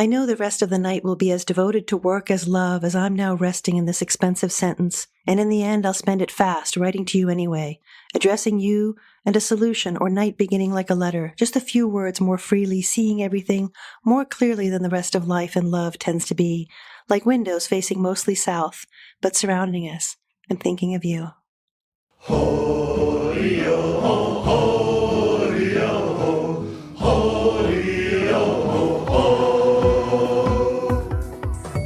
I know the rest of the night will be as devoted to work as love as I'm now resting in this expensive sentence, and in the end I'll spend it fast, writing to you anyway, addressing you and a solution or night beginning like a letter, just a few words more freely, seeing everything more clearly than the rest of life and love tends to be, like windows facing mostly south, but surrounding us, and thinking of you.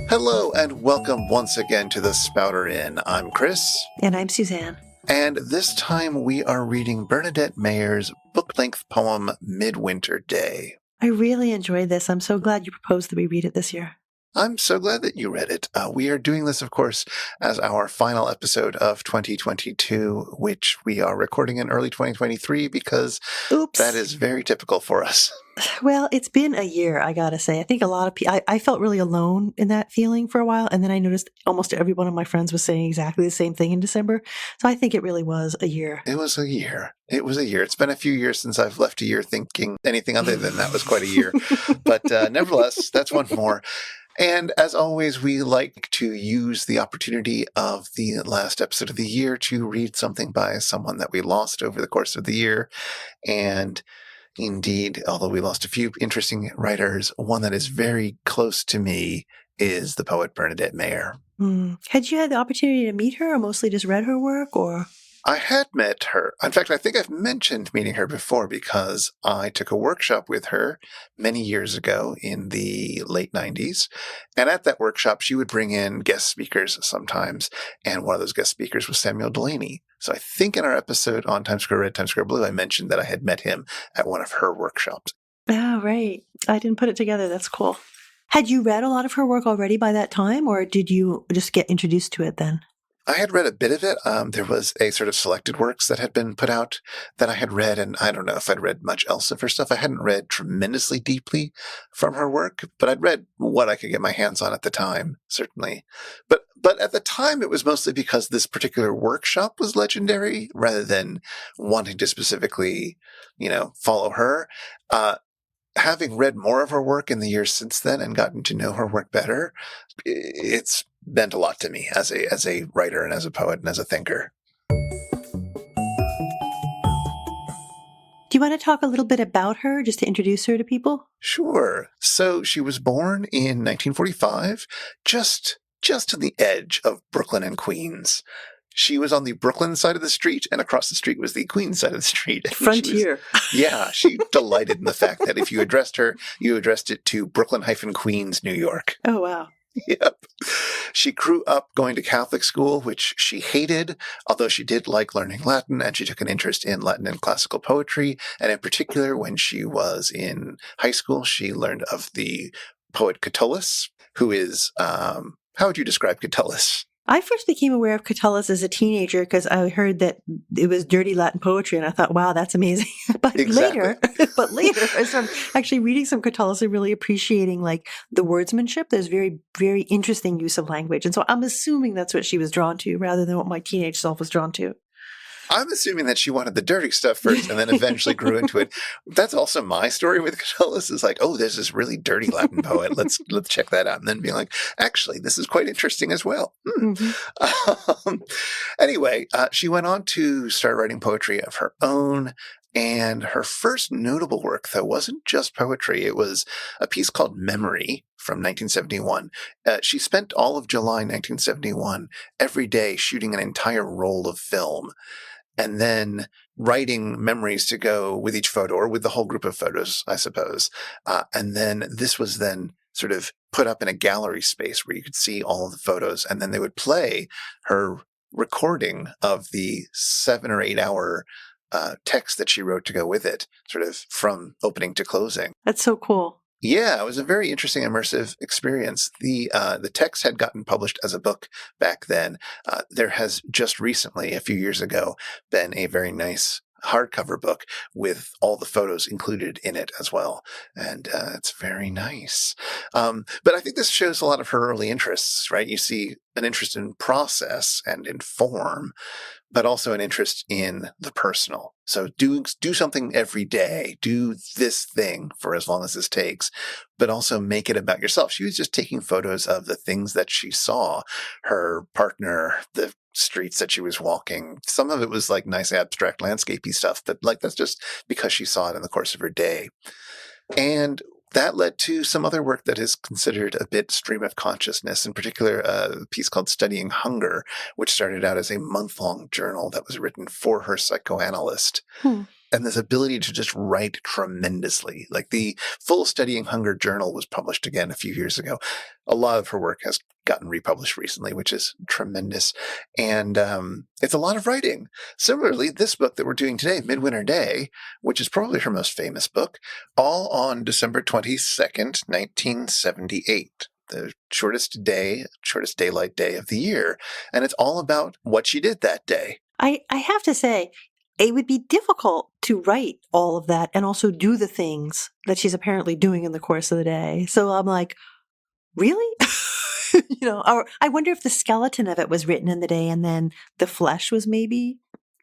Hello and welcome once again to the Spouter-Inn. I'm Chris. And I'm Suzanne. And this time we are reading Bernadette Mayer's book-length poem, Midwinter Day. I really enjoyed this. I'm so glad you proposed that we read it this year. I'm so glad that you read it. We are doing this, of course, as our final episode of 2022, which we are recording in early 2023 because that is very typical for us. Well, it's been a year, I gotta say. I think a lot of people, I felt really alone in that feeling for a while. And then I noticed almost every one of my friends was saying exactly the same thing in December. So I think it really was a year. It was a year. It was a year. It's been a few years since I've left a year thinking anything other than that was quite a year. But nevertheless, that's one more. And as always, we like to use the opportunity of the last episode of the year to read something by someone that we lost over the course of the year. And indeed, although we lost a few interesting writers, one that is very close to me is the poet Bernadette Mayer. Had you had the opportunity to meet her or mostly just read her work or? I had met her. In fact, I think I've mentioned meeting her before because I took a workshop with her many years ago in the late 90s. And at that workshop, she would bring in guest speakers sometimes. And one of those guest speakers was Samuel Delany. So I think in our episode on Times Square Red, Times Square Blue, I mentioned that I had met him at one of her workshops. Oh, right. I didn't put it together. That's cool. Had you read a lot of her work already by that time, or did you just get introduced to it then? I had read a bit of it. There was a sort of selected works that had been put out that I had read, and I don't know if I'd read much else of her stuff. I hadn't read tremendously deeply from her work, but I'd read what I could get my hands on at the time, certainly. But at the time, it was mostly because this particular workshop was legendary, rather than wanting to specifically, follow her. Having read more of her work in the years since then and gotten to know her work better, it's meant a lot to me as a writer and as a poet and as a thinker. Do you want to talk a little bit about her, just to introduce her to people? Sure. So she was born in 1945, just on the edge of Brooklyn and Queens. She was on the Brooklyn side of the street, and across the street was the Queens side of the street. Frontier. She delighted in the fact that if you addressed her, you addressed it to Brooklyn-Queens, New York. Oh, wow. Yep. She grew up going to Catholic school, which she hated, although she did like learning Latin, and she took an interest in Latin and classical poetry. And in particular, when she was in high school, she learned of the poet Catullus, who is, how would you describe Catullus? I first became aware of Catullus as a teenager because I heard that it was dirty Latin poetry, and I thought, wow, that's amazing. But later, I started actually reading some Catullus and really appreciating like the wordsmanship. There's very, very interesting use of language. And so I'm assuming that's what she was drawn to rather than what my teenage self was drawn to. I'm assuming that she wanted the dirty stuff first and then eventually grew into it. That's also my story with Catullus, is like, oh, there's this really dirty Latin poet. Let's check that out. And then being like, actually, this is quite interesting as well. Anyway, she went on to start writing poetry of her own. And her first notable work, though, wasn't just poetry. It was a piece called Memory from 1971. She spent all of July 1971 every day shooting an entire roll of film, and then writing memories to go with each photo, or with the whole group of photos, I suppose. And then this was then sort of put up in a gallery space where you could see all of the photos, and then they would play her recording of the 7 or 8 hour text that she wrote to go with it, sort of from opening to closing. That's so cool. Yeah, it was a very interesting, immersive experience. The text had gotten published as a book back then. There has just recently, a few years ago, been a very nice hardcover book with all the photos included in it as well. And it's very nice. But I think this shows a lot of her early interests, right? You see an interest in process and in form, but also an interest in the personal. So do something every day, do this thing for as long as this takes, but also make it about yourself. She was just taking photos of the things that she saw, her partner, the streets that she was walking. Some of it was like nice abstract landscapey stuff, but like that's just because she saw it in the course of her day. And that led to some other work that is considered a bit stream of consciousness, in particular a piece called Studying Hunger, which started out as a month-long journal that was written for her psychoanalyst. And this ability to just write tremendously. Like the full Studying Hunger journal was published again a few years ago. A lot of her work has gotten republished recently, which is tremendous. And it's a lot of writing. Similarly, this book that we're doing today, Midwinter Day, which is probably her most famous book, all on December 22nd, 1978. The shortest daylight day of the year. And it's all about what she did that day. I have to say, it would be difficult to write all of that and also do the things that she's apparently doing in the course of the day. So I'm like, really? Or I wonder if the skeleton of it was written in the day and then the flesh was maybe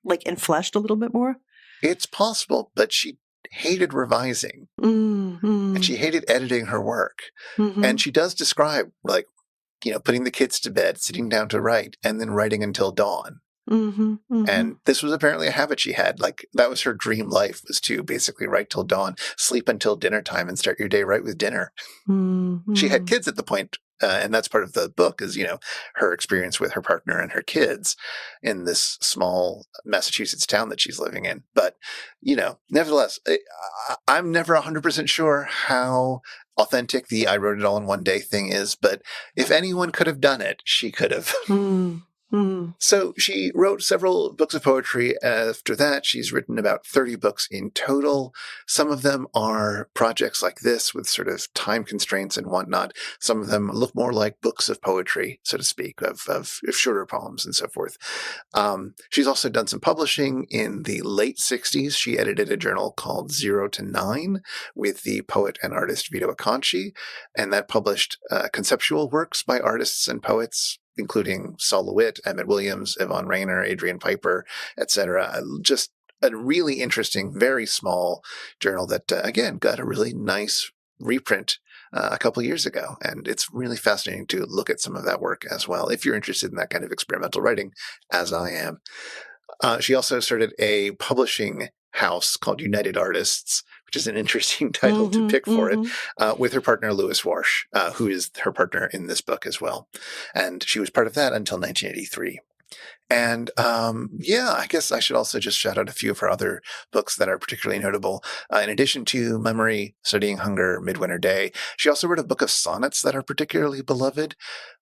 like enfleshed a little bit more. It's possible, but she hated revising and she hated editing her work. And she does describe like, putting the kids to bed, sitting down to write, and then writing until dawn. And this was apparently a habit she had. Like that was her dream life, was to basically write till dawn, sleep until dinner time, and start your day right with dinner. She had kids at the point, and that's part of the book is, her experience with her partner and her kids in this small Massachusetts town that she's living in. But, nevertheless, I'm never 100% sure how authentic the I wrote it all in one day thing is, but if anyone could have done it, she could have. So she wrote several books of poetry. After that, she's written about 30 books in total. Some of them are projects like this with sort of time constraints and whatnot. Some of them look more like books of poetry, so to speak, of shorter poems and so forth. She's also done some publishing in the late 60s. She edited a journal called 0 to 9 with the poet and artist Vito Acconci, and that published conceptual works by artists and poets, including Sol LeWitt, Emmett Williams, Yvonne Rainer, Adrian Piper, etc. Just a really interesting, very small journal that, again, got a really nice reprint a couple years ago. And it's really fascinating to look at some of that work as well, if you're interested in that kind of experimental writing, as I am. She also started a publishing house called United Artists, which is an interesting title to pick for it, with her partner Louis Warsh, who is her partner in this book as well. And she was part of that until 1983. And I guess I should also just shout out a few of her other books that are particularly notable. In addition to Memory, Studying Hunger, Midwinter Day, she also wrote a book of sonnets that are particularly beloved.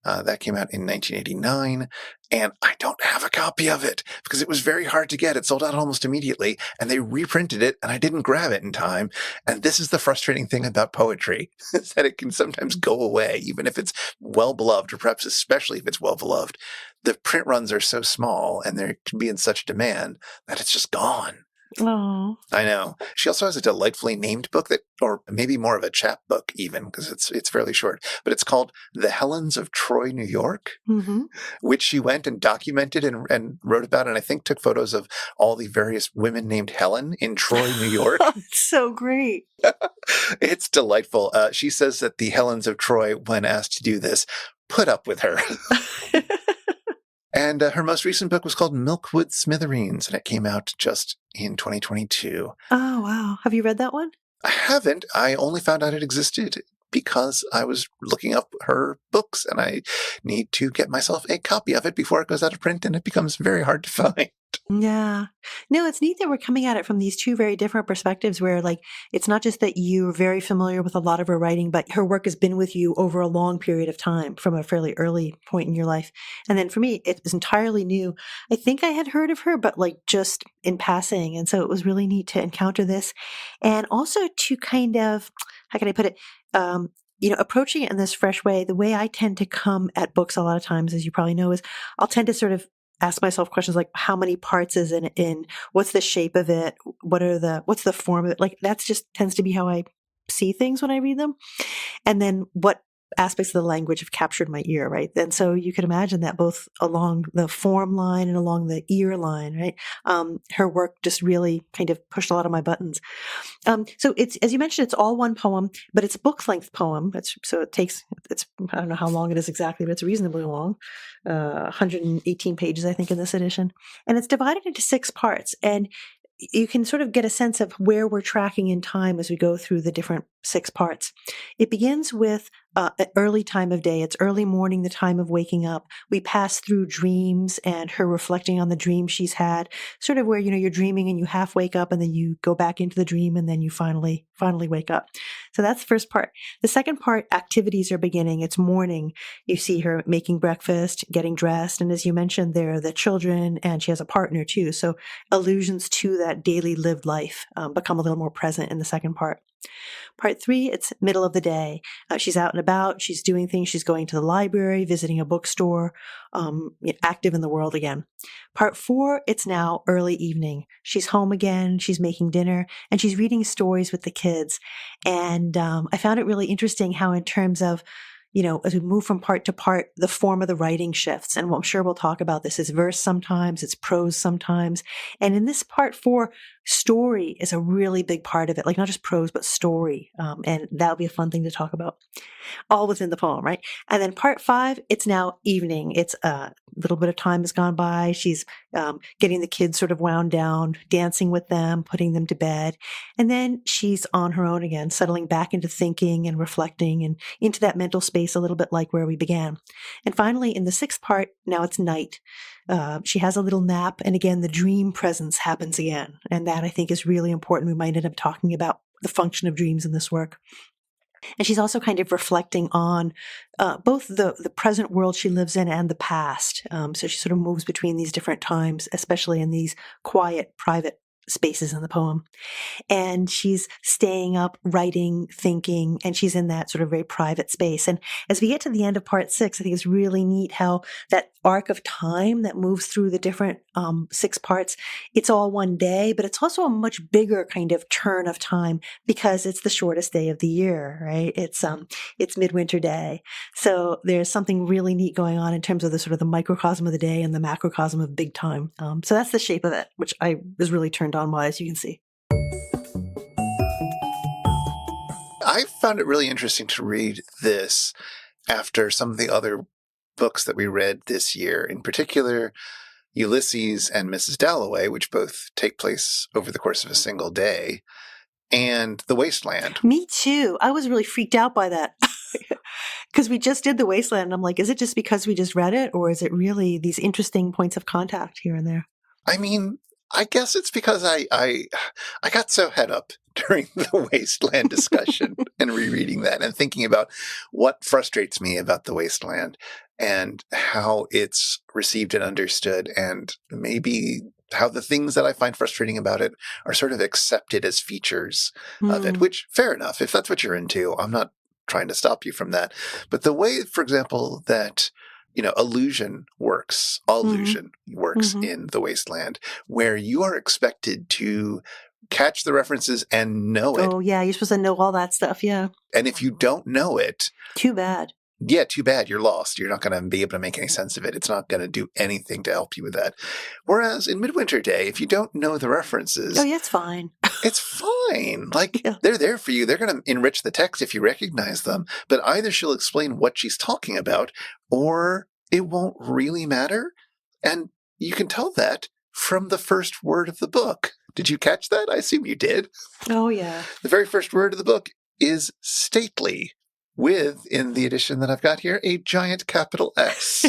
That came out in 1989. And I don't have a copy of it because it was very hard to get. It sold out almost immediately, and they reprinted it, and I didn't grab it in time. And this is the frustrating thing about poetry, is that it can sometimes go away, even if it's well-beloved, or perhaps especially if it's well-beloved. The print runs are so small, and they can be in such demand that it's just gone. Oh, I know. She also has a delightfully named book that, or maybe more of a chap book even, because it's fairly short, but it's called The Helens of Troy, New York, which she went and documented and wrote about, and I think took photos of all the various women named Helen in Troy, New York. It's so great. It's delightful. She says that the Helens of Troy, when asked to do this, put up with her. And her most recent book was called Milkwood Smithereens, and it came out just in 2022. Oh, wow. Have you read that one? I haven't. I only found out it existed because I was looking up her books, and I need to get myself a copy of it before it goes out of print, and it becomes very hard to find. Yeah. No, it's neat that we're coming at it from these two very different perspectives where, like, it's not just that you're very familiar with a lot of her writing, but her work has been with you over a long period of time from a fairly early point in your life. And then for me, it was entirely new. I think I had heard of her, but like just in passing. And so it was really neat to encounter this and also to kind of, how can I put it? Approaching it in this fresh way. The way I tend to come at books a lot of times, as you probably know, is I'll tend to sort of ask myself questions like, how many parts is it in? What's the shape of it? What's the form of it? Like, that's just tends to be how I see things when I read them. And then what aspects of the language have captured my ear, right? And so you could imagine that both along the form line and along the ear line, right? Her work just really kind of pushed a lot of my buttons. So it's, as you mentioned, it's all one poem, but it's a book length poem. I don't know how long it is exactly, but it's reasonably long. 118 pages, I think, in this edition. And it's divided into 6 parts. And you can sort of get a sense of where we're tracking in time as we go through the different 6 parts. It begins with an early time of day. It's early morning, the time of waking up. We pass through dreams and her reflecting on the dream she's had, sort of where, you're dreaming and you half wake up and then you go back into the dream and then you finally wake up. So that's the first part. The second part, activities are beginning. It's morning. You see her making breakfast, getting dressed. And as you mentioned, there are the children and she has a partner too. So allusions to that daily lived life become a little more present in the second part. Part 3, it's middle of the day. She's out and about. She's doing things. She's going to the library, visiting a bookstore, active in the world again. Part 4, it's now early evening. She's home again. She's making dinner and she's reading stories with the kids. And I found it really interesting how in terms of, as we move from part to part, the form of the writing shifts. And I'm sure we'll talk about this. It's verse sometimes, it's prose sometimes. And in this part 4, story is a really big part of it. Like not just prose, but story. And that'll be a fun thing to talk about. All within the poem, right? And then part 5, it's now evening. It's a little bit of time has gone by. She's getting the kids sort of wound down, dancing with them, putting them to bed. And then she's on her own again, settling back into thinking and reflecting and into that mental space a little bit like where we began. And finally, in the 6th part, now it's night. She has a little nap. And again, the dream presence happens again. And that I think is really important. We might end up talking about the function of dreams in this work. And she's also kind of reflecting on both the present world she lives in and the past. So she sort of moves between these different times, especially in these quiet, private spaces in the poem. And she's staying up, writing, thinking, and she's in that sort of very private space. And as we get to the end of part 6, I think it's really neat how that arc of time that moves through the different 6 parts, it's all one day, but it's also a much bigger kind of turn of time because it's the shortest day of the year, right? It's Midwinter day. So there's something really neat going on in terms of the sort of the microcosm of the day and the macrocosm of big time. So that's the shape of it, which I was really turned on by, as you can see. I found it really interesting to read this after some of the other books that we read this year, in particular Ulysses and Mrs. Dalloway, which both take place over the course of a single day, and The Wasteland. Me too. I was really freaked out by that because we just did The Wasteland. And I'm like, is it just because we just read it, or is it really these interesting points of contact here and there? I mean, I guess it's because I got so head up during the Wasteland discussion and rereading that and thinking about what frustrates me about the Wasteland and how it's received and understood, and maybe how the things that I find frustrating about it are sort of accepted as features of it, which fair enough. If that's what you're into, I'm not trying to stop you from that. But the way, for example, that allusion works in The Wasteland, where you are expected to catch the references and know it. Oh, yeah. You're supposed to know all that stuff. Yeah. And if you don't know it, too bad. Yeah, too bad. You're lost. You're not going to be able to make any sense of it. It's not going to do anything to help you with that. Whereas in Midwinter Day, if you don't know the references, oh, yeah, it's fine. It's fine. Like, they're there for you. They're going to enrich the text if you recognize them. But either she'll explain what she's talking about, or it won't really matter. And you can tell that from the first word of the book. Did you catch that? I assume you did. Oh, yeah. The very first word of the book is stately, with, in the edition that I've got here, a giant capital S.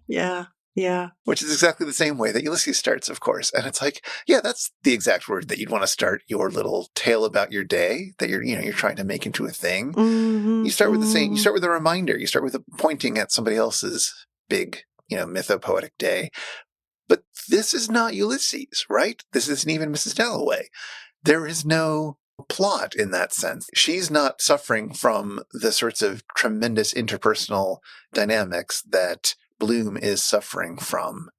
Yeah. Yeah. Which is exactly the same way that Ulysses starts, of course. And it's like, yeah, that's the exact word that you'd want to start your little tale about your day that you're trying to make into a thing. Mm-hmm. You start with the same, you start with a reminder. You start with pointing at somebody else's big, mythopoetic day. But this is not Ulysses, right? This isn't even Mrs. Dalloway. There is no plot in that sense. She's not suffering from the sorts of tremendous interpersonal dynamics that Bloom is suffering from.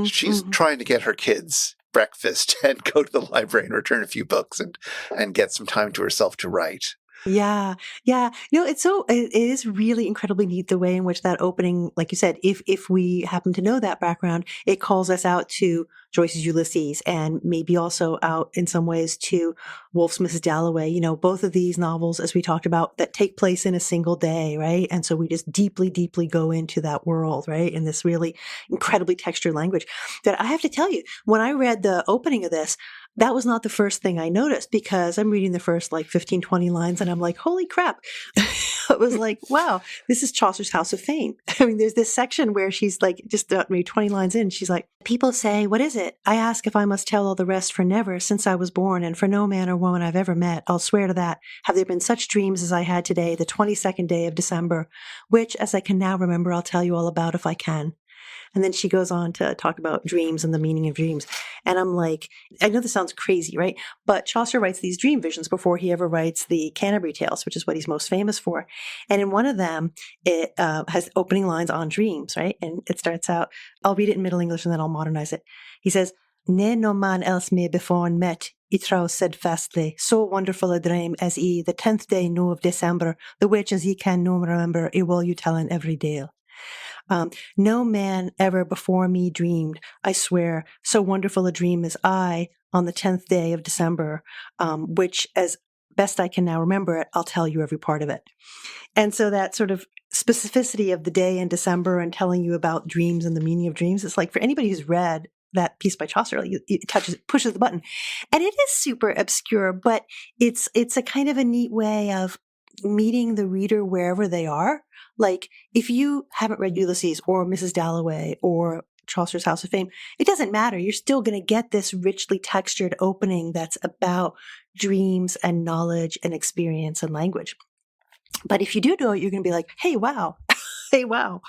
She's trying to get her kids breakfast and go to the library and return a few books and get some time to herself to write. Yeah. Yeah. It is really incredibly neat the way in which that opening, like you said, if we happen to know that background, it calls us out to Joyce's Ulysses and maybe also out in some ways to Woolf's Mrs. Dalloway, both of these novels, as we talked about, that take place in a single day, right? And so we just deeply, deeply go into that world, right? In this really incredibly textured language that I have to tell you, when I read the opening of this, that was not the first thing I noticed because I'm reading the first 15, 20 lines and I'm like, holy crap. It was like, wow, this is Chaucer's House of Fame. I mean, there's this section where she's just maybe 20 lines in. She's like, people say, what is it? I ask if I must tell all the rest for never since I was born and for no man or woman I've ever met. I'll swear to that. Have there been such dreams as I had today, the 22nd day of December, which as I can now remember, I'll tell you all about if I can. And then she goes on to talk about dreams and the meaning of dreams. And I'm like, I know this sounds crazy, right? But Chaucer writes these dream visions before he ever writes the Canterbury Tales, which is what he's most famous for. And in one of them, it has opening lines on dreams, right? And it starts out, I'll read it in Middle English and then I'll modernize it. He says, "Ne no man else me before met, I trow steadfastly, so wonderful a dream as ye, the 10th day no of December, the which as ye can no remember, I will you tell in every dale. No man ever before me dreamed, I swear, so wonderful a dream as I on the 10th day of December, which as best I can now remember it, I'll tell you every part of it." And so that sort of specificity of the day in December and telling you about dreams and the meaning of dreams, it's like for anybody who's read that piece by Chaucer, it pushes the button. And it is super obscure, but it's a kind of a neat way of meeting the reader wherever they are. Like if you haven't read Ulysses or Mrs. Dalloway or Chaucer's House of Fame, it doesn't matter. You're still going to get this richly textured opening that's about dreams and knowledge and experience and language. But if you do know it, you're going to be like, hey, wow. Hey, wow.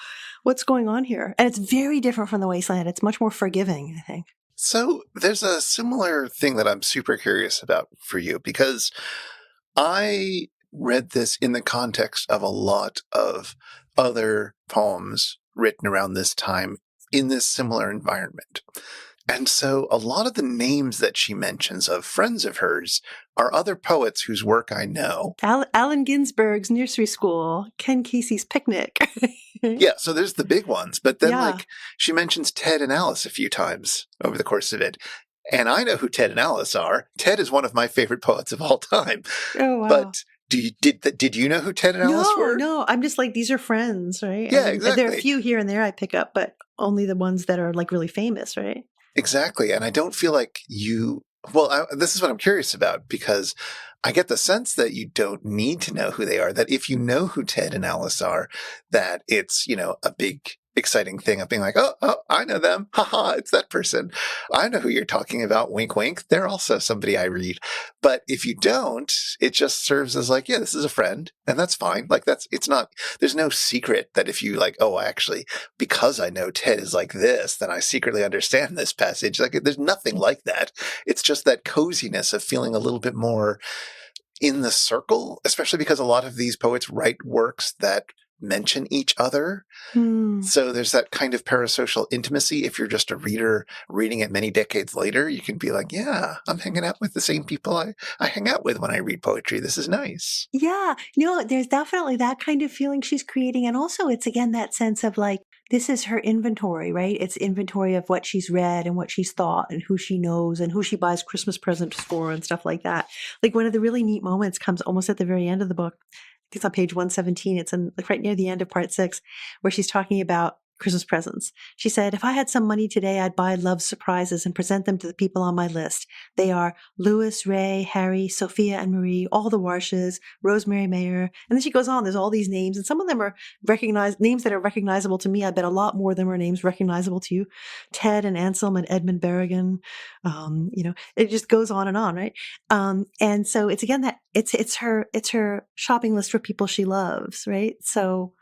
What's going on here? And it's very different from The Wasteland. It's much more forgiving, I think. So there's a similar thing that I'm super curious about for you because I read this in the context of a lot of other poems written around this time in this similar environment. And so a lot of the names that she mentions of friends of hers are other poets whose work I know. Allen Ginsberg's Nursery School, Ken Kesey's Picnic. Yeah, so there's the big ones. But then she mentions Ted and Alice a few times over the course of it. And I know who Ted and Alice are. Ted is one of my favorite poets of all time. Oh, wow. But did you know who Ted and Alice were? No, I'm just like, these are friends, right? Yeah, exactly. There are a few here and there I pick up, but only the ones that are really famous, right? Exactly. And I don't feel like this is what I'm curious about because I get the sense that you don't need to know who they are, that if you know who Ted and Alice are, that it's, a big exciting thing of being like, oh, I know them. Haha, it's that person. I know who you're talking about. Wink, wink. They're also somebody I read. But if you don't, it just serves as yeah, this is a friend and that's fine. There's no secret that if you because I know Ted is like this, then I secretly understand this passage. There's nothing like that. It's just that coziness of feeling a little bit more in the circle, especially because a lot of these poets write works that mention each other. So there's that kind of parasocial intimacy. If you're just a reader reading it many decades later, you can be like, yeah, I'm hanging out with the same people I hang out with when I read poetry. This is nice. Yeah. There's definitely that kind of feeling she's creating. And also it's again that sense of this is her inventory, right? It's inventory of what she's read and what she's thought and who she knows and who she buys Christmas presents for and stuff like that. One of the really neat moments comes almost at the very end of the book. It's on page 117. It's right near the end of part 6, where she's talking about Christmas presents. She said, if I had some money today, I'd buy love surprises and present them to the people on my list. They are Louis, Ray, Harry, Sophia, and Marie, all the Warshes, Rosemary Mayer. And then she goes on, there's all these names, and some of them are names that are recognizable to me. I bet a lot more of them are names recognizable to you. Ted and Anselm and Edmund Berrigan. It just goes on, right? And so it's again that it's her shopping list for people she loves, right? So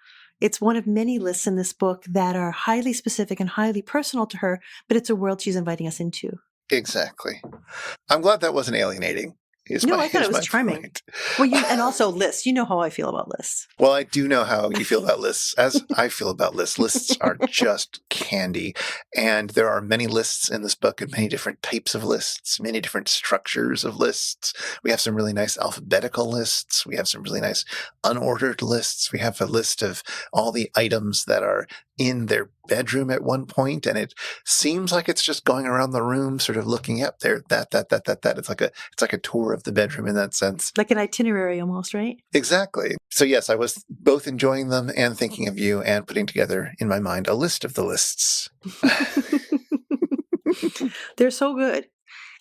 it's one of many lists in this book that are highly specific and highly personal to her, but it's a world she's inviting us into. Exactly. I'm glad that wasn't alienating. No, I thought it was my charming. point. Well, and also lists. You know how I feel about lists. Well, I do know how you feel about lists, as I feel about lists. Lists are just candy. And there are many lists in this book and many different types of lists, many different structures of lists. We have some really nice alphabetical lists. We have some really nice unordered lists. We have a list of all the items that are in their bedroom at one point, and it seems like it's just going around the room, sort of looking up there, that. It's like a tour of the bedroom in that sense. Like an itinerary almost, right? Exactly. So yes, I was both enjoying them and thinking of you and putting together in my mind a list of the lists. They're so good.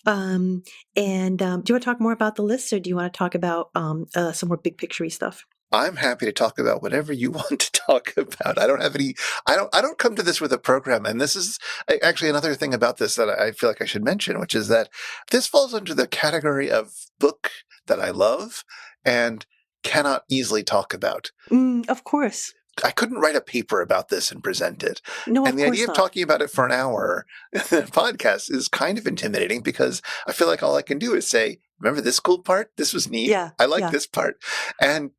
Do you want to talk more about the lists, or do you want to talk about some more big picture-y stuff? I'm happy to talk about whatever you want to talk about. I don't come to this with a program. And this is actually another thing about this that I feel like I should mention, which is that this falls under the category of book that I love and cannot easily talk about. Of course. I couldn't write a paper about this and present it. No, and the idea of not. talking about it for an hour in a podcast is kind of intimidating because I feel like all I can do is say, remember this cool part? This was neat. Yeah, I like this part. And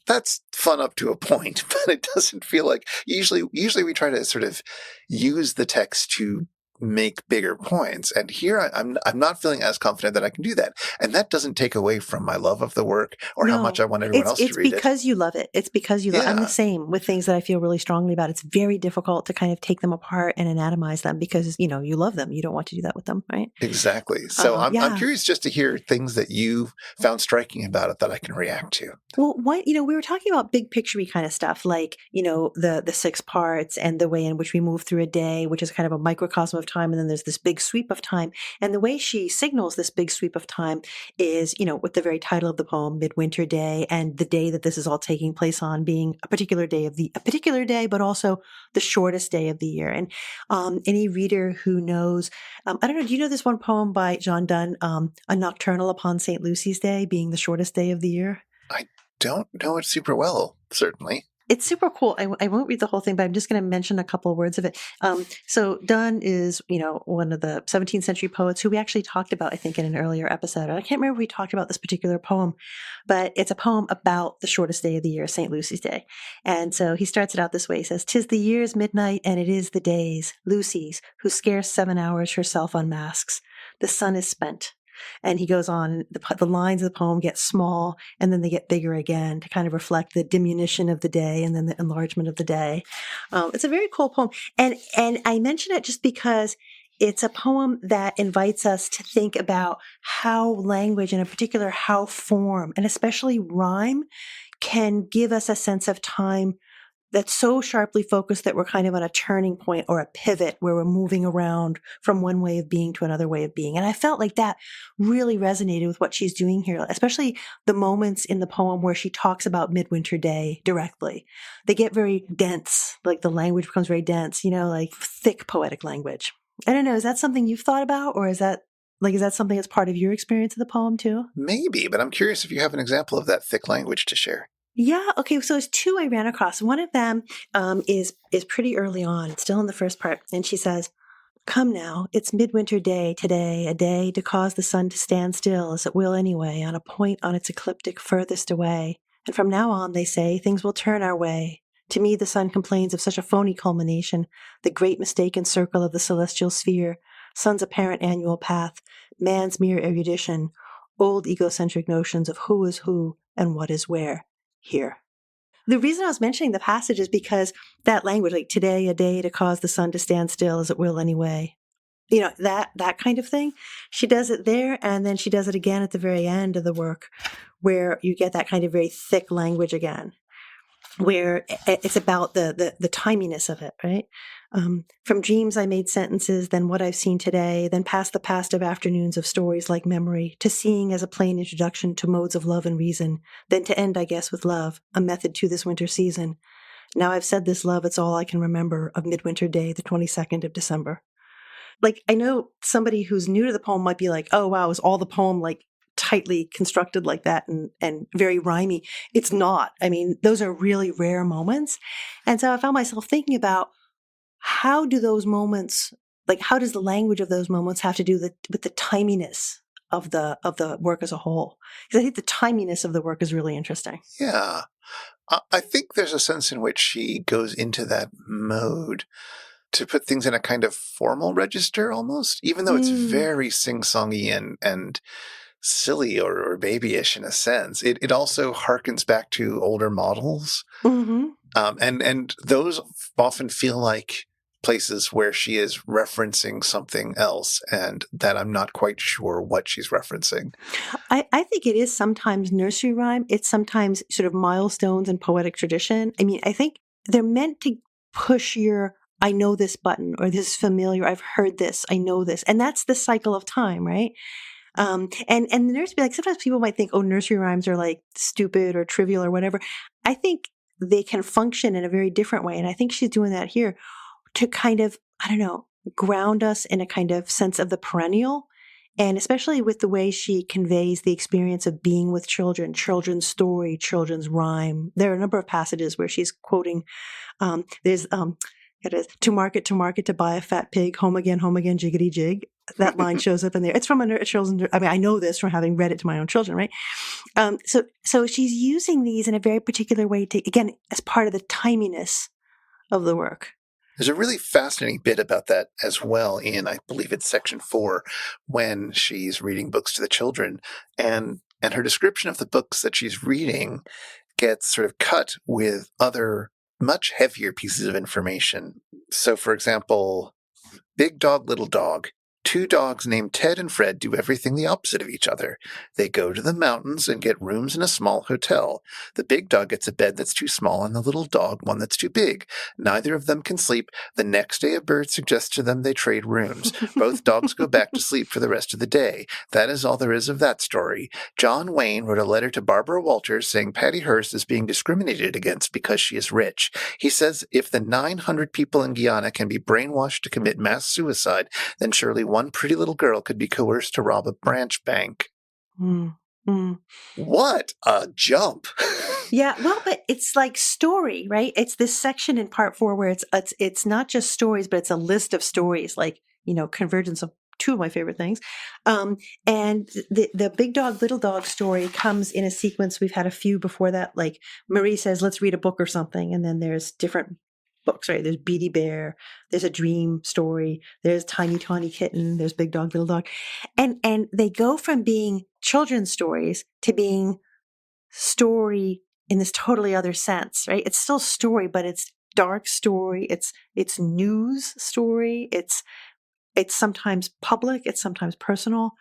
that's fun up to a point, but it doesn't feel like usually we try to sort of use the text to make bigger points. And here I'm not feeling as confident that I can do that. And that doesn't take away from my love of the work or how much I want everyone else to read it. It's because you love it. It's because you love it. I'm the same with things that I feel really strongly about. It's very difficult to kind of take them apart and anatomize them because, you love them. You don't want to do that with them, right? Exactly. So I'm curious just to hear things that you found striking about it that I can react to. Well, we were talking about big picture-y kind of stuff, like, the 6 parts and the way in which we move through a day, which is kind of a microcosm of time. And then there's this big sweep of time. And the way she signals this big sweep of time is, with the very title of the poem, Midwinter Day, and the day that this is all taking place on being a particular day, but also the shortest day of the year. And any reader who knows, I don't know, do you know this one poem by John Donne, A Nocturnal upon St. Lucy's Day being the shortest day of the year? I don't know it super well, certainly. It's super cool. I won't read the whole thing, but I'm just going to mention a couple of words of it. So Donne is, one of the 17th century poets who we actually talked about, I think, in an earlier episode. I can't remember if we talked about this particular poem, but it's a poem about the shortest day of the year, St. Lucy's Day. And so he starts it out this way. He says, "'Tis the year's midnight, and it is the day's, Lucy's, who scarce 7 hours herself unmasks. The sun is spent." And he goes on, the lines of the poem get small and then they get bigger again to kind of reflect the diminution of the day and then the enlargement of the day. It's a very cool poem. And I mention it just because it's a poem that invites us to think about how language, and in particular how form, and especially rhyme, can give us a sense of time that's so sharply focused that we're kind of on a turning point or a pivot where we're moving around from one way of being to another way of being. And I felt like that really resonated with what she's doing here, especially the moments in the poem where she talks about Midwinter Day directly. They get very dense, like the language becomes very dense, like thick poetic language. I don't know, is that something you've thought about, or is that something that's part of your experience of the poem too? Maybe, but I'm curious if you have an example of that thick language to share. Yeah. Okay. So there's 2 I ran across. One of them is pretty early on, still in the first part. And she says, "Come now, it's Midwinter Day today, a day to cause the sun to stand still, as it will anyway, on a point on its ecliptic furthest away. And from now on, they say, things will turn our way. To me, the sun complains of such a phony culmination, the great mistaken circle of the celestial sphere, sun's apparent annual path, man's mere erudition, old egocentric notions of who is who and what is where. Here." The reason I was mentioning the passage is because that language, like today, a day to cause the sun to stand still as it will anyway, that kind of thing, she does it there. And then she does it again at the very end of the work where you get that kind of very thick language again, where it's about the timiness of it, right? From dreams I made sentences, then what I've seen today, then past the past of afternoons of stories like memory, to seeing as a plain introduction to modes of love and reason, then to end, I guess, with love, a method to this winter season. Now I've said this love, it's all I can remember of Midwinter Day, the 22nd of December. Like, I know somebody who's new to the poem might be like, oh, wow, is all the poem like tightly constructed like that and very rhymey? It's not. I mean, those are really rare moments. And so I found myself thinking about, how do those moments, how does the language of those moments have to do with the timiness of the work as a whole. Because I think the timiness of the work is really interesting. Yeah. I think there's a sense in which she goes into that mode to put things in a kind of formal register almost, even though it's very sing-songy and silly or babyish in a sense. It also harkens back to older models. Mm-hmm. And those often feel like places where she is referencing something else and that I'm not quite sure what she's referencing. I think it is sometimes nursery rhyme. It's sometimes sort of milestones in poetic tradition. I mean, I think they're meant to push your, I know this button, or this is familiar, I've heard this, I know this. And that's the cycle of time, right? And the nursery, like sometimes people might think, oh, nursery rhymes are like stupid or trivial or whatever. I think they can function in a very different way. And I think she's doing that here to kind of, I don't know, ground us in a kind of sense of the perennial. And especially with the way she conveys the experience of being with children, children's story, children's rhyme. There are a number of passages where she's quoting, there's, it is, to market, to buy a fat pig, home again, jiggity jig. That line shows up in there. It's from a children's, I mean, I know this from having read it to my own children, right? So she's using these in a very particular way to, again, as part of the timiness of the work. There's a really fascinating bit about that as well in, I believe it's section 4, when she's reading books to the children. And her description of the books that she's reading gets sort of cut with other much heavier pieces of information. So, for example, Big Dog, Little Dog. 2 dogs named Ted and Fred do everything the opposite of each other. They go to the mountains and get rooms in a small hotel. The big dog gets a bed that's too small and the little dog one that's too big. Neither of them can sleep. The next day a bird suggests to them they trade rooms. Both dogs go back to sleep for the rest of the day. That is all there is of that story. John Wayne wrote a letter to Barbara Walters saying Patty Hearst is being discriminated against because she is rich. He says if the 900 people in Guyana can be brainwashed to commit mass suicide, then surely one pretty little girl could be coerced to rob a branch bank. What a jump. Yeah, well, but it's like story, right? It's this section in part 4 where it's not just stories, but it's a list of stories, like, you know, convergence of 2 of my favorite things. And the Big Dog, Little Dog story comes in a sequence. We've had a few before that. Like Marie says, let's read a book or something. And then there's different books, right? There's Beady Bear, there's a dream story, there's Tiny Tawny Kitten, there's Big Dog, Little Dog. And they go from being children's stories to being story in this totally other sense, right? It's still story, but it's dark story, it's news story, it's sometimes public, it's sometimes personal,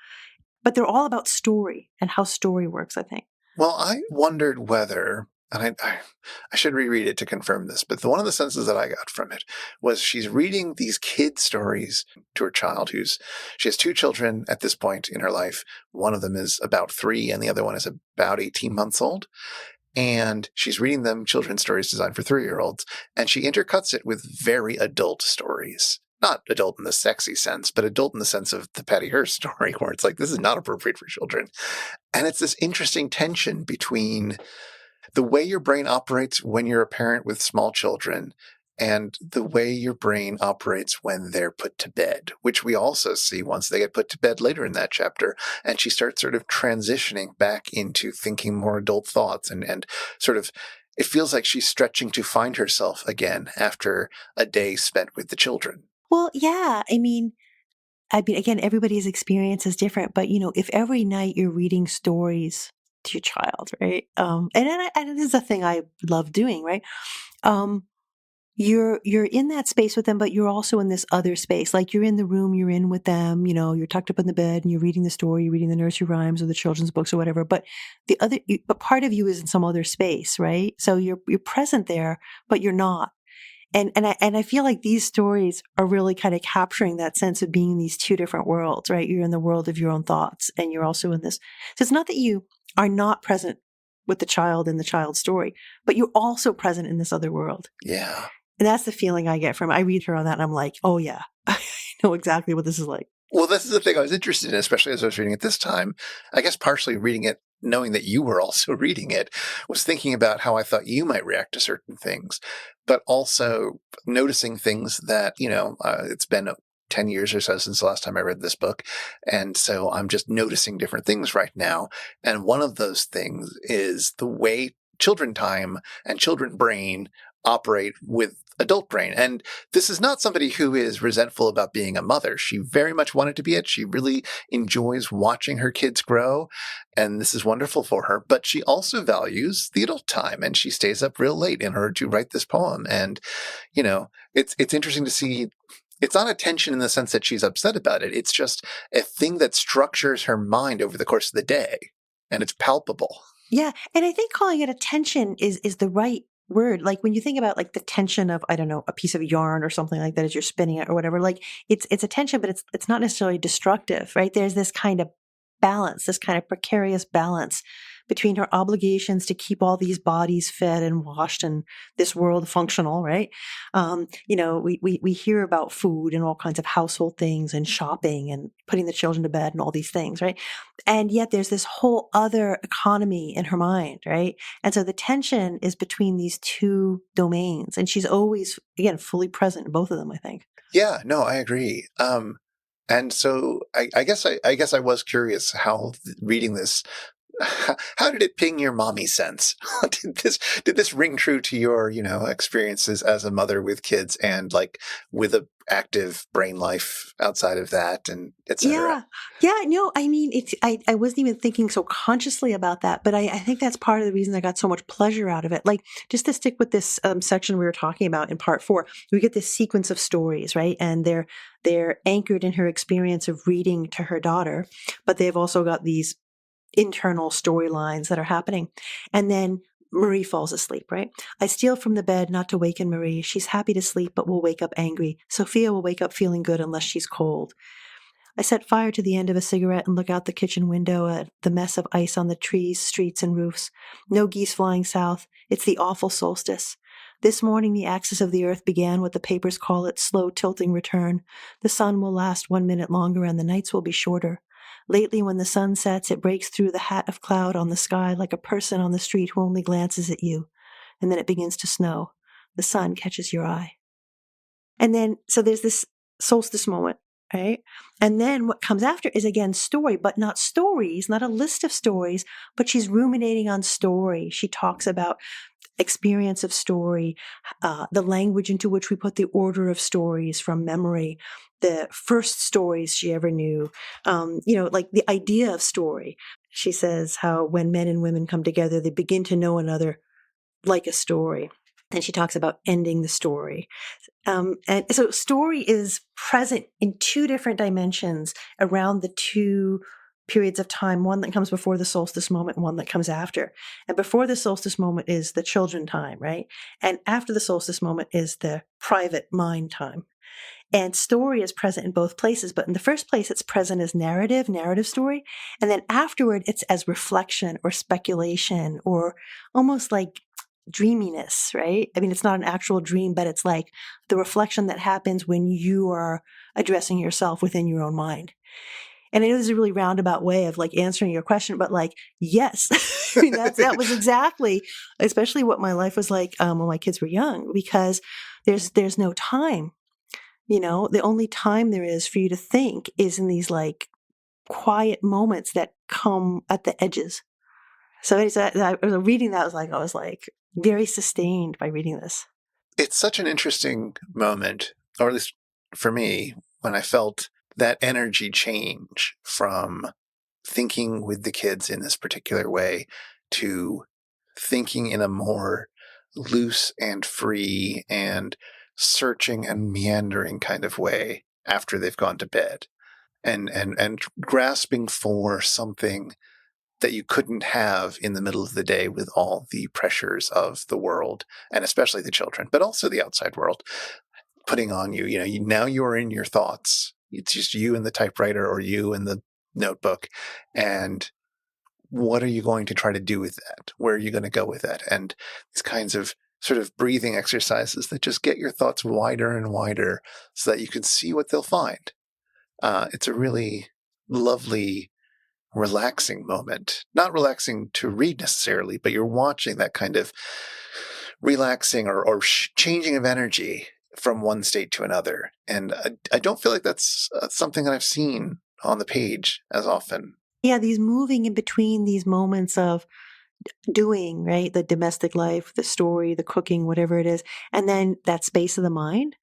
but they're all about story and how story works, I think. Well, I wondered whether, and I should reread it to confirm this, but one of the senses that I got from it was she's reading these kid stories to her child she has 2 children at this point in her life. One of them is about 3 and the other one is about 18 months old. And she's reading them children's stories designed for 3-year-olds. And she intercuts it with very adult stories. Not adult in the sexy sense, but adult in the sense of the Patty Hearst story, where it's like, this is not appropriate for children. And it's this interesting tension between the way your brain operates when you're a parent with small children and the way your brain operates when they're put to bed, which we also see once they get put to bed later in that chapter. And she starts sort of transitioning back into thinking more adult thoughts and sort of, it feels like she's stretching to find herself again after a day spent with the children. Well, yeah. I mean, again, everybody's experience is different, but you know, if every night you're reading stories to your child, right? And this is a thing I love doing, right? You're in that space with them, but you're also in this other space. Like you're in the room you're in with them, you know, you're tucked up in the bed and you're reading the story, you're reading the nursery rhymes or the children's books or whatever. But but part of you is in some other space, right? So you're present there, but you're not. And I feel like these stories are really kind of capturing that sense of being in these 2 different worlds, right? You're in the world of your own thoughts and you're also in this. So it's not that you are not present with the child in the child's story, but you're also present in this other world. Yeah. And that's the feeling I get from it. I read her on that and I'm like, oh yeah, I know exactly what this is like. Well, this is the thing I was interested in, especially as I was reading it this time. I guess partially reading it, knowing that you were also reading it, was thinking about how I thought you might react to certain things, but also noticing things that, you know, it's been 10 years or so since the last time I read this book. And so I'm just noticing different things right now. And one of those things is the way children time and children brain operate with adult brain. And this is not somebody who is resentful about being a mother. She very much wanted to be it. She really enjoys watching her kids grow. And this is wonderful for her. But she also values the adult time, and she stays up real late in order to write this poem. And, you know, it's interesting to see. It's not a tension in the sense that she's upset about it. It's just a thing that structures her mind over the course of the day. And it's palpable. Yeah. And I think calling it a tension is the right word. Like when you think about like the tension of, I don't know, a piece of yarn or something like that as you're spinning it or whatever, like it's a tension, but it's not necessarily destructive, right? There's this kind of balance, this kind of precarious balance between her obligations to keep all these bodies fed and washed and this world functional, right? We hear about food and all kinds of household things and shopping and putting the children to bed and all these things, right? And yet there's this whole other economy in her mind, right? And so the tension is between these two domains, and she's always, again, fully present in both of them, I think. Yeah, no, I agree. And so I guess I was curious how reading this, how did it ping your mommy sense? did this ring true to your, experiences as a mother with kids and like with a active brain life outside of that and et cetera? Yeah. No, I mean, I wasn't even thinking so consciously about that, but I think that's part of the reason I got so much pleasure out of it. Like just to stick with this section we were talking about in part 4, we get this sequence of stories, right? And they're anchored in her experience of reading to her daughter, but they've also got these internal storylines that are happening. And then Marie falls asleep, right? I steal from the bed not to waken Marie. She's happy to sleep, but will wake up angry. Sophia will wake up feeling good unless she's cold. I set fire to the end of a cigarette and look out the kitchen window at the mess of ice on the trees, streets, and roofs. No geese flying south. It's the awful solstice. This morning, the axis of the earth began what the papers call its slow tilting return. The sun will last 1 minute longer and the nights will be shorter. Lately, when the sun sets, it breaks through the hat of cloud on the sky like a person on the street who only glances at you. And then it begins to snow. The sun catches your eye. And then, so there's this solstice moment, right? And then what comes after is again story, but not stories, not a list of stories, but she's ruminating on story. She talks about experience of story, the language into which we put the order of stories from memory, the first stories she ever knew, like the idea of story. She says how when men and women come together, they begin to know another like a story. And she talks about ending the story. And so story is present in two different dimensions around the two periods of time, one that comes before the solstice moment and one that comes after. And before the solstice moment is the children time, right? And after the solstice moment is the private mind time. And story is present in both places, but in the first place, it's present as narrative story. And then afterward, it's as reflection or speculation or almost like dreaminess, right? I mean, it's not an actual dream, but it's like the reflection that happens when you are addressing yourself within your own mind. And it is a really roundabout way of like answering your question, but like, yes, I mean, that was exactly, especially what my life was like when my kids were young, because there's no time. The only time there is for you to think is in these like quiet moments that come at the edges. So I was reading that, I was like very sustained by reading this. It's such an interesting moment, or at least for me, when I felt that energy change from thinking with the kids in this particular way to thinking in a more loose and free and searching and meandering kind of way after they've gone to bed and grasping for something that you couldn't have in the middle of the day with all the pressures of the world and especially the children, but also the outside world putting on you. Now you are in your thoughts. It's just you and the typewriter or you and the notebook. And what are you going to try to do with that? Where are you going to go with that? And these kinds of sort of breathing exercises that just get your thoughts wider and wider so that you can see what they'll find. It's a really lovely, relaxing moment. Not relaxing to read necessarily, but you're watching that kind of relaxing or changing of energy from one state to another. And I don't feel like that's something that I've seen on the page as often. Yeah, these moving in between these moments of doing, right? The domestic life, the story, the cooking, whatever it is, and then that space of the mind.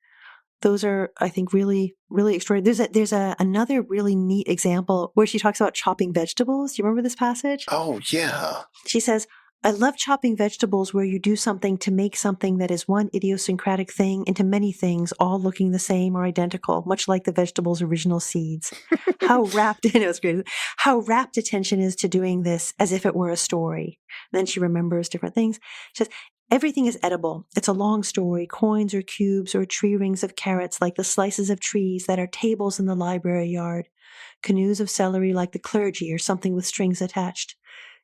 Those are, I think, really, really extraordinary. There's another really neat example where she talks about chopping vegetables. Do you remember this passage? Oh, yeah. She says, I love chopping vegetables where you do something to make something that is one idiosyncratic thing into many things, all looking the same or identical, much like the vegetable's original seeds. How rapt, it was great. How rapt attention is to doing this as if it were a story. And then she remembers different things. She says, everything is edible. It's a long story, coins or cubes or tree rings of carrots like the slices of trees that are tables in the library yard, canoes of celery like the clergy or something with strings attached,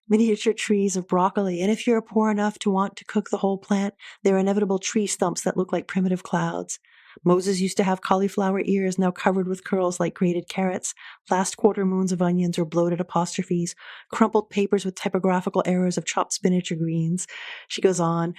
miniature trees of broccoli, and if you're poor enough to want to cook the whole plant, there are inevitable tree stumps that look like primitive clouds. Moses used to have cauliflower ears now covered with curls like grated carrots, last quarter moons of onions or bloated apostrophes, crumpled papers with typographical errors of chopped spinach or greens. She goes on.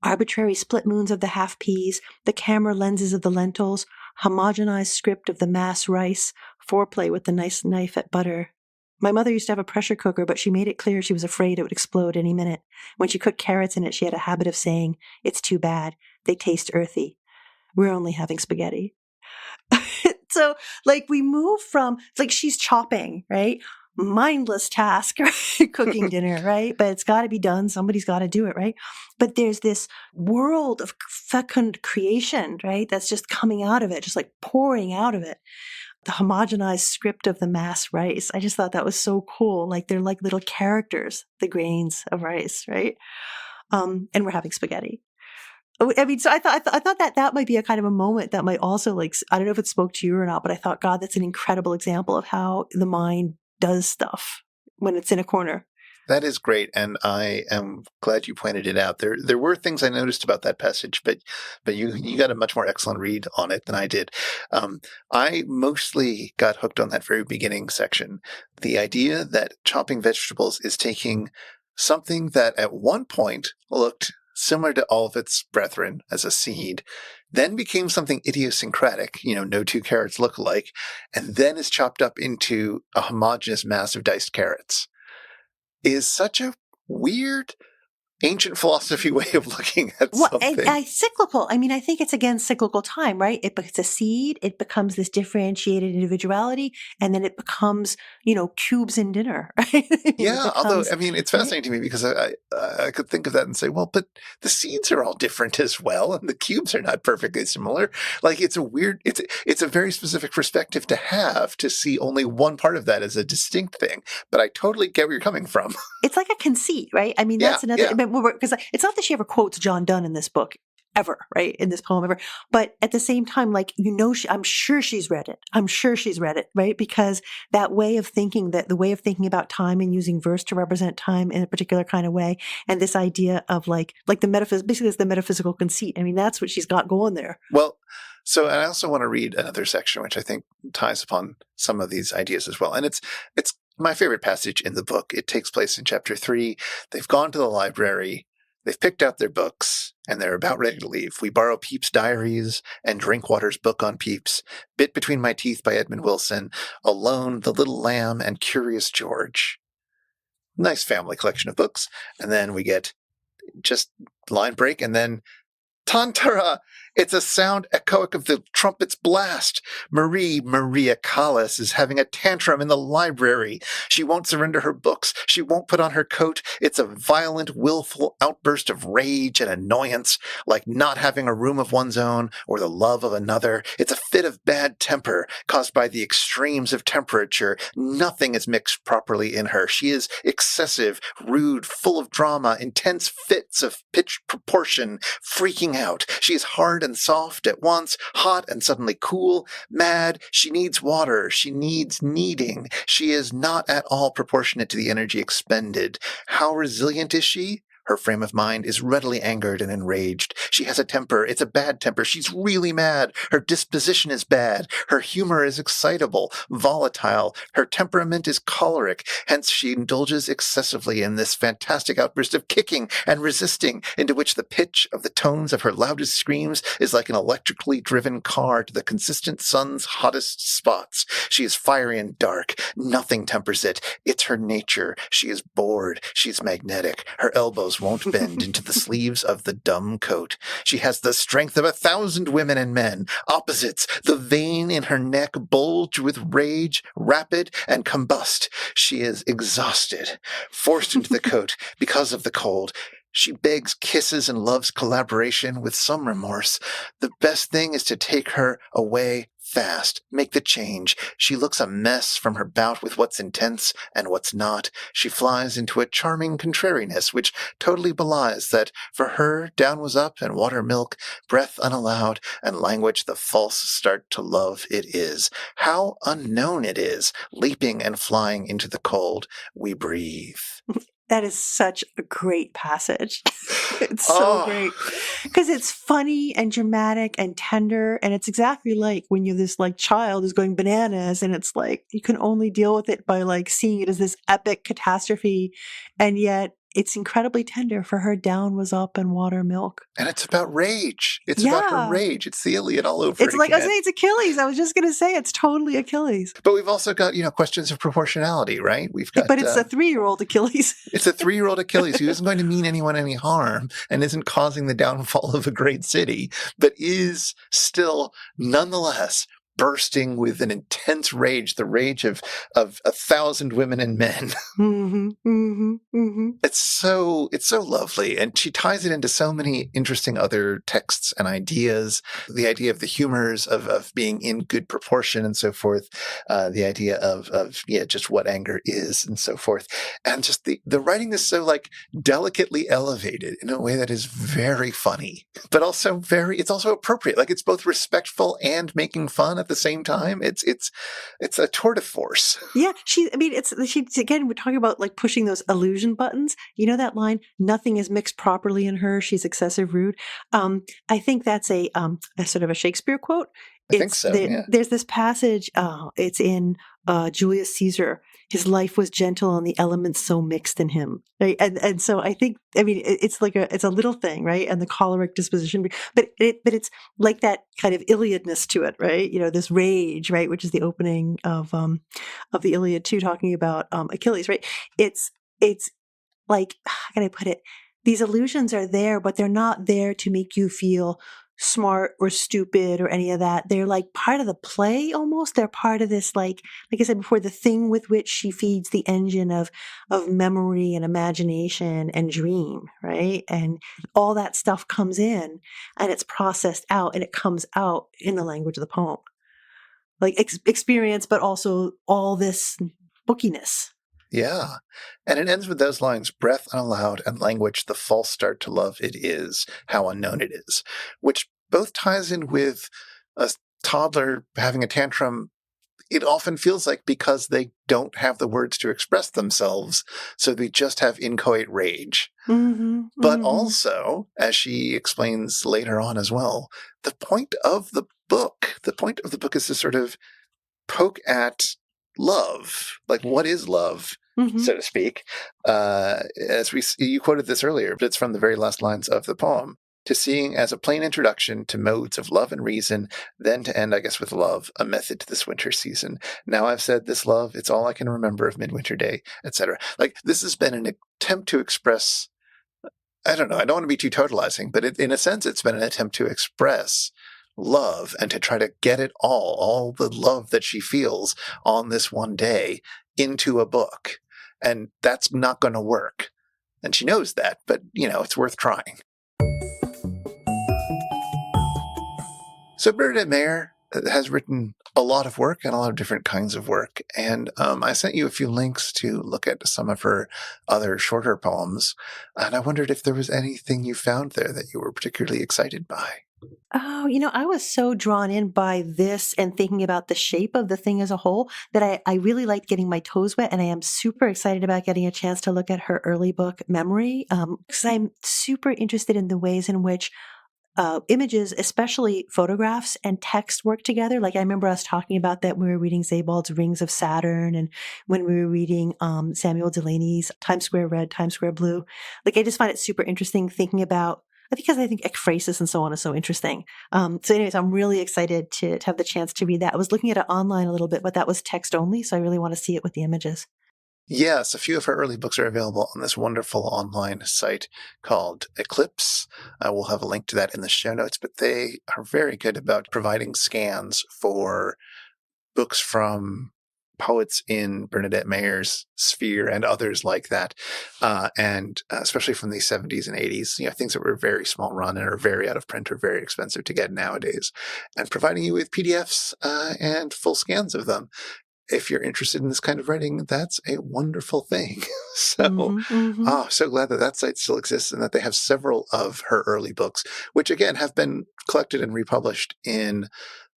Arbitrary split moons of the half peas, the camera lenses of the lentils, homogenized script of the mass rice, foreplay with the nice knife at butter. My mother used to have a pressure cooker, but she made it clear she was afraid it would explode any minute. When she cooked carrots in it, she had a habit of saying, it's too bad. They taste earthy. We're only having spaghetti. So, like, we move from, it's like she's chopping, right? Mindless task, cooking dinner, right? But it's got to be done. Somebody's got to do it, right? But there's this world of fecund creation, right? That's just coming out of it, just like pouring out of it. The homogenized script of the mass rice. I just thought that was so cool. Like they're like little characters, the grains of rice, right? And we're having spaghetti. I mean, so I thought that might be a kind of a moment that might also, like, I don't know if it spoke to you or not, but I thought, God, that's an incredible example of how the mind does stuff when it's in a corner. That is great, and I am glad you pointed it out. There were things I noticed about that passage, but you got a much more excellent read on it than I did. I mostly got hooked on that very beginning section. The idea that chopping vegetables is taking something that at one point looked similar to all of its brethren as a seed, then became something idiosyncratic, no two carrots look alike, and then is chopped up into a homogeneous mass of diced carrots, is such a weird ancient philosophy way of looking at something. Cyclical. I mean, I think it's, again, cyclical time, right? It's a seed. It becomes this differentiated individuality, and then it becomes, cubes in dinner, right? Yeah, although, I mean, it's fascinating to me because I could think of that and say, well, but the seeds are all different as well, and the cubes are not perfectly similar. Like, it's a very specific perspective to have, to see only one part of that as a distinct thing. But I totally get where you're coming from. It's like a conceit, right? I mean, that's another, because it's not that she ever quotes John Donne in this book, ever, right? In this poem ever. But at the same time, like, I'm sure she's read it. I'm sure she's read it, right? Because that way of thinking, the way of thinking about time and using verse to represent time in a particular kind of way. And this idea of like the basically it's the metaphysical conceit. I mean, that's what she's got going there. Well, so I also want to read another section, which I think ties upon some of these ideas as well. And it's my favorite passage in the book. It takes place in chapter 3. They've gone to the library. They've picked out their books, and they're about ready to leave. We borrow Pepys' diaries and Drinkwater's book on Pepys, Bit Between My Teeth by Edmund Wilson, Alone, The Little Lamb, and Curious George. Nice family collection of books. And then we get just line break, and then Tantara! It's a sound echoic of the trumpet's blast. Maria Callas is having a tantrum in the library. She won't surrender her books. She won't put on her coat. It's a violent, willful outburst of rage and annoyance, like not having a room of one's own or the love of another. It's a fit of bad temper caused by the extremes of temperature. Nothing is mixed properly in her. She is excessive, rude, full of drama, intense fits of pitched proportion, freaking out. She is hard and soft at once, hot and suddenly cool, mad. She needs water. She needs kneading. She is not at all proportionate to the energy expended. How resilient is she? Her frame of mind is readily angered and enraged. She has a temper. It's a bad temper. She's really mad. Her disposition is bad. Her humor is excitable, volatile. Her temperament is choleric. Hence, she indulges excessively in this fantastic outburst of kicking and resisting, into which the pitch of the tones of her loudest screams is like an electrically driven car to the consistent sun's hottest spots. She is fiery and dark. Nothing tempers it. It's her nature. She is bored. She's magnetic. Her elbows won't bend into the sleeves of the dumb coat. She has the strength of 1,000 women and men. Opposites, the vein in her neck bulge with rage, rapid and combust. She is exhausted, forced into the coat because of the cold. She begs kisses and loves collaboration with some remorse. The best thing is to take her away fast. Make the change. She looks a mess from her bout with what's intense and what's not. She flies into a charming contrariness which totally belies that for her down was up and water milk, breath unallowed, and language the false start to love it is. How unknown it is, leaping and flying into the cold. We breathe. That is such a great passage. It's so great because it's funny and dramatic and tender. And it's exactly like when you're this like child who's going bananas and it's like you can only deal with it by like seeing it as this epic catastrophe. And yet it's incredibly tender. For her down was up and water milk. And it's about rage. It's about her rage. It's the Iliad all over It's like, again. I was saying, it's Achilles. I was just going to say it's totally Achilles. But we've also got, questions of proportionality, right? We've got. But it's a 3-year-old Achilles. It's a 3-year-old Achilles who isn't going to mean anyone any harm and isn't causing the downfall of a great city, but is still nonetheless bursting with an intense rage, the rage of 1,000 women and men. Mm-hmm, mm-hmm, mm-hmm. It's so lovely. And she ties it into so many interesting other texts and ideas. The idea of the humors of being in good proportion and so forth. The idea of just what anger is and so forth. And just the writing is so like delicately elevated in a way that is very funny, but also it's also appropriate. Like it's both respectful and making fun at the same time. It's a tour de force. Yeah, she again, we're talking about like pushing those illusion buttons. You know that line, nothing is mixed properly in her, she's excessive rude. I think that's a sort of a Shakespeare quote. I think so, yeah. There's this passage, it's in Julius Caesar. His life was gentle and the elements so mixed in him. Right? And so I think, it's like it's a little thing, right? And the choleric disposition, but it's like that kind of Iliadness to it, right? This rage, right? Which is the opening of the Iliad too, talking about Achilles, right? It's like, how can I put it? These illusions are there, but they're not there to make you feel smart or stupid or any of that. They're like part of the play almost. They're part of this, like I said before, the thing with which she feeds the engine of memory and imagination and dream, right? And all that stuff comes in and it's processed out and it comes out in the language of the poem. Like experience, but also all this bookiness. Yeah. And it ends with those lines, breath unallowed and language, the false start to love it is, how unknown it is, which both ties in with a toddler having a tantrum. It often feels like because they don't have the words to express themselves, so they just have inchoate rage. Mm-hmm, but also, as she explains later on as well, the point of the book is to sort of poke at love, like what is love, so to speak. You quoted this earlier, but it's from the very last lines of the poem. To seeing as a plain introduction to modes of love and reason, then to end, I guess, with love, a method to this winter season. Now I've said this love, it's all I can remember of midwinter day, etc. Like this has been an attempt to express, I don't know, I don't want to be too totalizing, but in a sense, it's been an attempt to express love and to try to get it all the love that she feels on this one day into a book. And that's not going to work. And she knows that, but, it's worth trying. So Bernadette Mayer has written a lot of work and a lot of different kinds of work. And I sent you a few links to look at some of her other shorter poems. And I wondered if there was anything you found there that you were particularly excited by. Oh, I was so drawn in by this and thinking about the shape of the thing as a whole that I really liked getting my toes wet. And I am super excited about getting a chance to look at her early book, Memory, because I'm super interested in the ways in which images, especially photographs and text, work together. Like I remember us talking about that when we were reading Sebald's Rings of Saturn and when we were reading Samuel Delaney's Times Square Red, Times Square Blue. Like I just find it super interesting thinking about, because I think ekphrasis and so on is so interesting. So anyways, I'm really excited to have the chance to read that. I was looking at it online a little bit, but that was text only. So I really want to see it with the images. Yes, a few of her early books are available on this wonderful online site called Eclipse. We'll have a link to that in the show notes, but they are very good about providing scans for books from poets in Bernadette Mayer's sphere and others like that, and especially from the 70s and 80s, things that were very small run and are very out of print or very expensive to get nowadays, and providing you with PDFs and full scans of them. If you're interested in this kind of writing, that's a wonderful thing. So glad that site still exists and that they have several of her early books, which again have been collected and republished in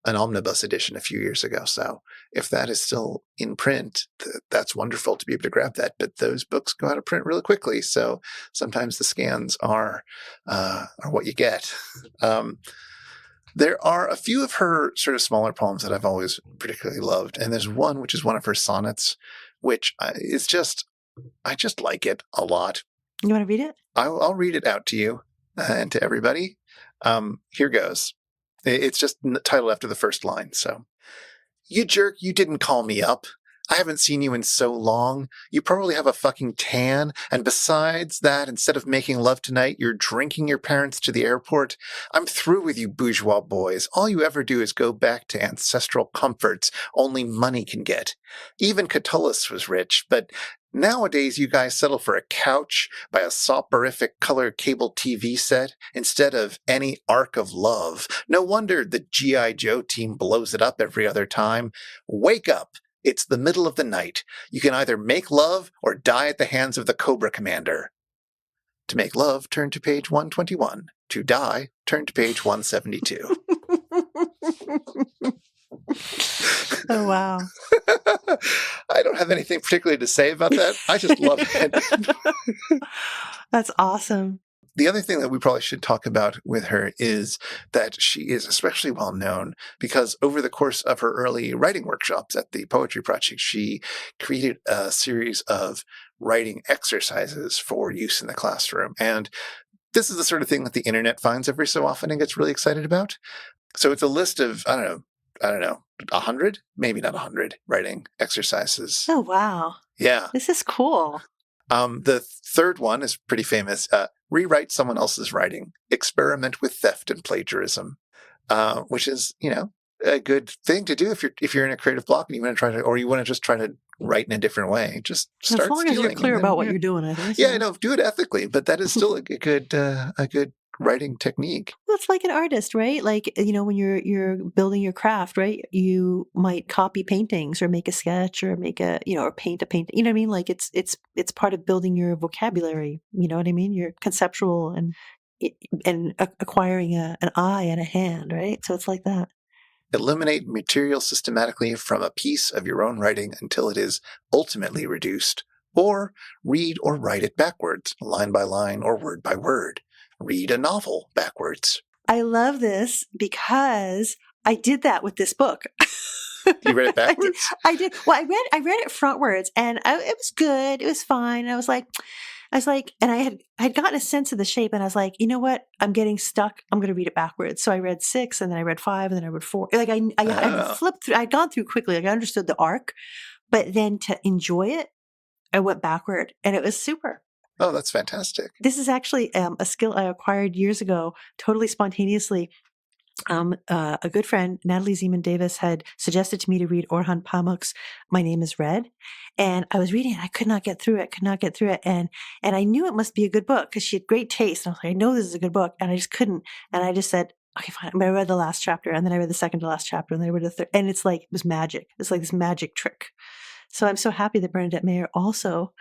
an omnibus edition a few years ago. So if that is still in print, that's wonderful to be able to grab that. But those books go out of print really quickly. So sometimes the scans are what you get. There are a few of her sort of smaller poems that I've always particularly loved. And there's one, which is one of her sonnets, which is I just like it a lot. You want to read it? I'll read it out to you and to everybody. Here goes. It's just titled after the first line. So, you jerk, you didn't call me up. I haven't seen you in so long. You probably have a fucking tan. And besides that, instead of making love tonight, you're drinking your parents to the airport. I'm through with you bourgeois boys. All you ever do is go back to ancestral comforts only money can get. Even Catullus was rich, but nowadays you guys settle for a couch by a soporific color cable TV set instead of any arc of love. No wonder the G.I. Joe team blows it up every other time. Wake up. It's the middle of the night. You can either make love or die at the hands of the Cobra Commander. To make love, turn to page 121. To die, turn to page 172. Oh, wow. I don't have anything particularly to say about that. I just love it. That's awesome. The other thing that we probably should talk about with her is that she is especially well known because over the course of her early writing workshops at the Poetry Project, she created a series of writing exercises for use in the classroom. And this is the sort of thing that the internet finds every so often and gets really excited about. So it's a list of, I don't know, 100, maybe not 100 writing exercises. Oh, wow. Yeah. This is cool. The third one is pretty famous. Rewrite someone else's writing. Experiment with theft and plagiarism, which is, a good thing to do if you're in a creative block and you want to just try to write in a different way. Just start as long stealing. As you're clear about what you're doing, I think. Yeah, do it ethically, but that is still a good writing technique. Well, it's like an artist, right? Like, when you're building your craft, right? You might copy paintings or make a sketch or make or paint a painting. You know what I mean? Like it's part of building your vocabulary. You know what I mean? Your conceptual and acquiring an eye and a hand, right? So it's like that. Eliminate material systematically from a piece of your own writing until it is ultimately reduced, or read or write it backwards, line by line or word by word. Read a novel backwards. I love this because I did that with this book. You read it backwards? I did. Well, I read it frontwards, and it was good. It was fine. And I was like, and I had gotten a sense of the shape, and I was like, you know what? I'm getting stuck. I'm going to read it backwards. So I read 6, and then I read 5, and then I read 4. Like I flipped through. I'd gone through quickly. Like I understood the arc, but then to enjoy it, I went backward, and it was super. Oh, that's fantastic. This is actually a skill I acquired years ago, totally spontaneously. A good friend, Natalie Zeman Davis, had suggested to me to read Orhan Pamuk's My Name is Red. And I was reading it. I could not get through it. And I knew it must be a good book because she had great taste. And I was like, I know this is a good book. And I just couldn't. And I just said, okay, fine. But I read the last chapter, and then I read the second to last chapter, and then I read the third. And it's like, it was magic. It's like this magic trick. So I'm so happy that Bernadette Mayer also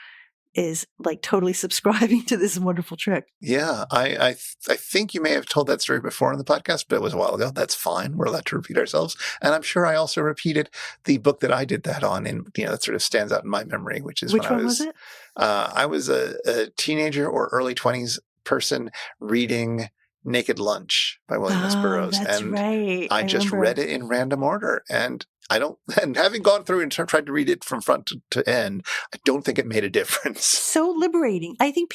is like totally subscribing to this wonderful trick. Yeah, I think you may have told that story before on the podcast, but it was a while ago. That's fine. We're allowed to repeat ourselves. And I'm sure I also repeated the book that I did that on, and that sort of stands out in my memory, which is Which one was it? I was a teenager or early 20s person reading Naked Lunch by William S. Burroughs. That's and right. I just remember. read it in random order. And having gone through and tried to read it from front to end, I don't think it made a difference. So liberating. I think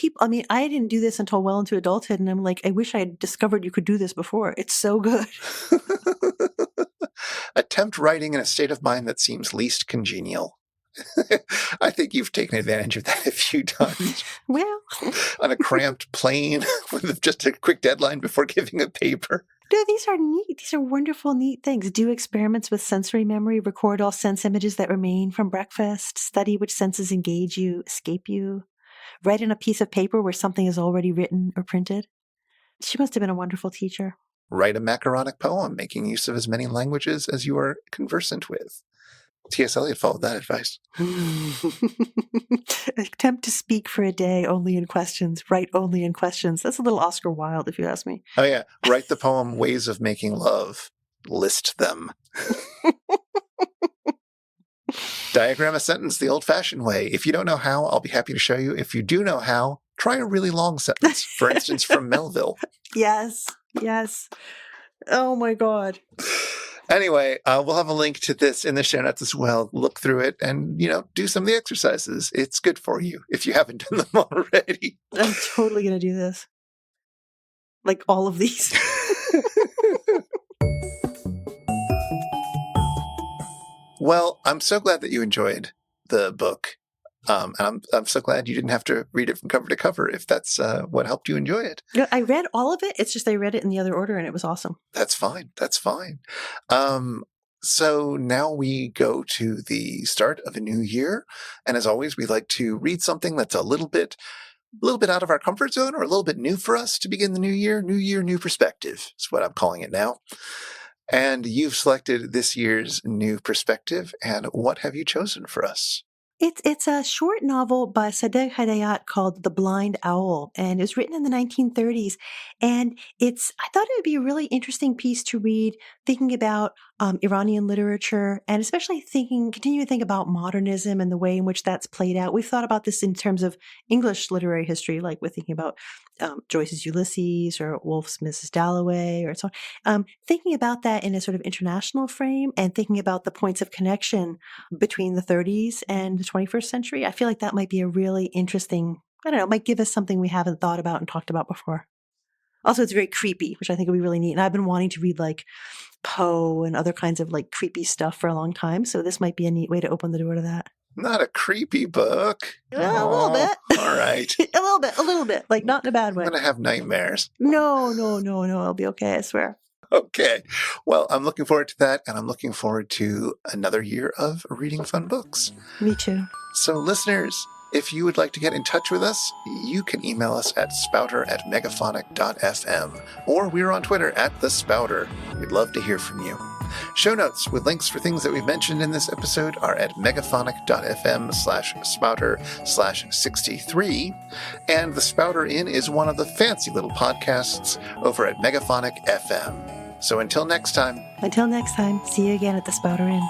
I didn't do this until well into adulthood, and I'm like, I wish I had discovered you could do this before. It's so good. Attempt writing in a state of mind that seems least congenial. I think you've taken advantage of that a few times. Well, on a cramped plane with just a quick deadline before giving a paper. No, these are neat. These are wonderful, neat things. Do experiments with sensory memory, record all sense images that remain from breakfast, study which senses engage you, escape you, write on a piece of paper where something is already written or printed. She must have been a wonderful teacher. Write a macaronic poem, making use of as many languages as you are conversant with. T.S. Eliot followed that advice. Attempt to speak for a day only in questions. Write only in questions. That's a little Oscar Wilde, if you ask me. Oh, yeah. Write the poem Ways of Making Love. List them. Diagram a sentence the old-fashioned way. If you don't know how, I'll be happy to show you. If you do know how, try a really long sentence. For instance, from Melville. Yes. Oh, my God. Anyway, we'll have a link to this in the show notes as well. Look through it and, do some of the exercises. It's good for you if you haven't done them already. I'm totally going to do this. Like all of these. Well, I'm so glad that you enjoyed the book. And I'm so glad you didn't have to read it from cover to cover if that's what helped you enjoy it. No, I read all of it. It's just I read it in the other order and it was awesome. That's fine. So now we go to the start of a new year. And as always, we like to read something that's a little bit out of our comfort zone or a little bit new for us to begin the new year. New year, new perspective is what I'm calling it now. And you've selected this year's new perspective. And what have you chosen for us? It's a short novel by Sadegh Hidayat called The Blind Owl, and it was written in the 1930s. And I thought it would be a really interesting piece to read, thinking about Iranian literature, and especially continue to think about modernism and the way in which that's played out. We've thought about this in terms of English literary history, like we're thinking about Joyce's Ulysses or Woolf's Mrs. Dalloway or so on. Thinking about that in a sort of international frame and thinking about the points of connection between the 30s and the 21st century, I feel like that might be a really interesting, might give us something we haven't thought about and talked about before. Also, it's very creepy, which I think would be really neat. And I've been wanting to read like Poe and other kinds of like creepy stuff for a long time. So this might be a neat way to open the door to that. Not a creepy book. A little bit. All right. A little bit. Like not in a bad way. I'm going to have nightmares. No. I'll be okay, I swear. Okay. Well, I'm looking forward to that. And I'm looking forward to another year of reading fun books. Me too. So listeners, if you would like to get in touch with us, you can email us at spouter@megaphonic.fm, or we're on Twitter @thespouter. We'd love to hear from you. Show notes with links for things that we've mentioned in this episode are at megaphonic.fm/spouter/63. And the Spouter-Inn is one of the fancy little podcasts over at Megaphonic FM. So until next time, see you again at the Spouter-Inn.